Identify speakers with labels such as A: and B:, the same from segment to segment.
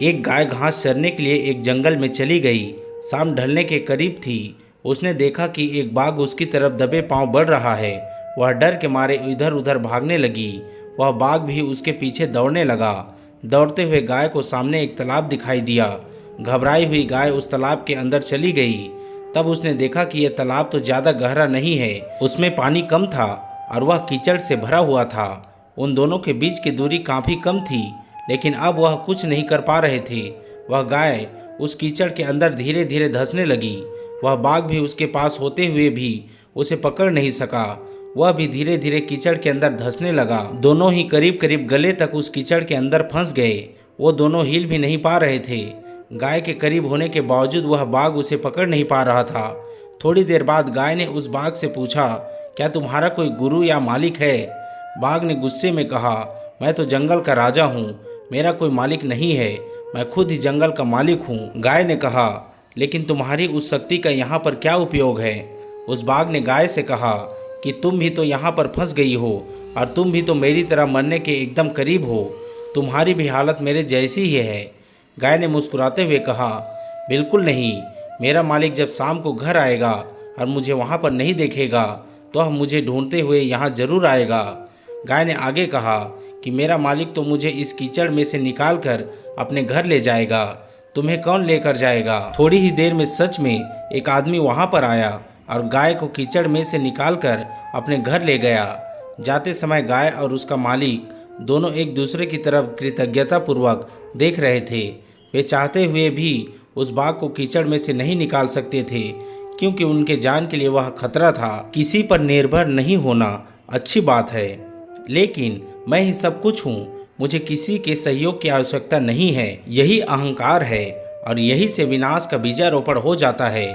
A: एक गाय घास चरने के लिए एक जंगल में चली गई। शाम ढलने के करीब थी। उसने देखा कि एक बाघ उसकी तरफ दबे पांव बढ़ रहा है। वह डर के मारे इधर उधर भागने लगी। वह बाघ भी उसके पीछे दौड़ने लगा। दौड़ते हुए गाय को सामने एक तालाब दिखाई दिया। घबराई हुई गाय उस तालाब के अंदर चली गई। तब उसने देखा कि यह तालाब तो ज़्यादा गहरा नहीं है, उसमें पानी कम था और वह कीचड़ से भरा हुआ था। उन दोनों के बीच की दूरी काफ़ी कम थी, लेकिन अब वह कुछ नहीं कर पा रहे थे। वह गाय उस कीचड़ के अंदर धीरे धीरे धंसने लगी। वह बाघ भी उसके पास होते हुए भी उसे पकड़ नहीं सका। वह भी धीरे धीरे कीचड़ के अंदर धंसने लगा। दोनों ही करीब करीब गले तक उस कीचड़ के अंदर फंस गए। वो दोनों हिल भी नहीं पा रहे थे। गाय के करीब होने के बावजूद वह बाघ उसे पकड़ नहीं पा रहा था। थोड़ी देर बाद गाय ने उस बाघ से पूछा, क्या तुम्हारा कोई गुरु या मालिक है? बाघ ने गुस्से में कहा, मैं तो जंगल का राजा हूँ, मेरा कोई मालिक नहीं है, मैं खुद ही जंगल का मालिक हूँ। गाय ने कहा, लेकिन तुम्हारी उस शक्ति का यहाँ पर क्या उपयोग है? उस बाघ ने गाय से कहा कि तुम भी तो यहाँ पर फंस गई हो और तुम भी तो मेरी तरह मरने के एकदम करीब हो। तुम्हारी भी हालत मेरे जैसी ही है। गाय ने मुस्कुराते हुए कहा, बिल्कुल नहीं, मेरा मालिक जब शाम को घर आएगा और मुझे वहाँ पर नहीं देखेगा तो वह मुझे ढूंढते हुए यहाँ जरूर आएगा। गाय ने आगे कहा कि मेरा मालिक तो मुझे इस कीचड़ में से निकाल कर अपने घर ले जाएगा। तुम्हें कौन लेकर जाएगा? थोड़ी ही देर में सच में एक आदमी वहाँ पर आया और गाय को कीचड़ में से निकाल कर अपने घर ले गया। जाते समय गाय और उसका मालिक दोनों एक दूसरे की तरफ कृतज्ञतापूर्वक देख रहे थे। वे चाहते हुए भी उस बाघ को कीचड़ में से नहीं निकाल सकते थे, क्योंकि उनके जान के लिए वह खतरा था। किसी पर निर्भर नहीं होना अच्छी बात है, लेकिन मैं ही सब कुछ हूँ, मुझे किसी के सहयोग की आवश्यकता नहीं है। यही अहंकार है और यही से विनाश का बीजारोपण हो जाता है।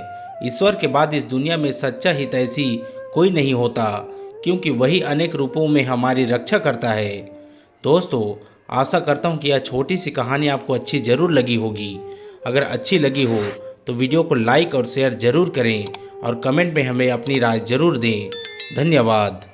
A: ईश्वर के बाद इस दुनिया में सच्चा हितैषी कोई नहीं होता, क्योंकि वही अनेक रूपों में हमारी रक्षा करता है। दोस्तों, आशा करता हूँ कि यह छोटी सी कहानी आपको अच्छी ज़रूर लगी होगी। अगर अच्छी लगी हो तो वीडियो को लाइक और शेयर ज़रूर करें और कमेंट में हमें अपनी राय ज़रूर दें। धन्यवाद।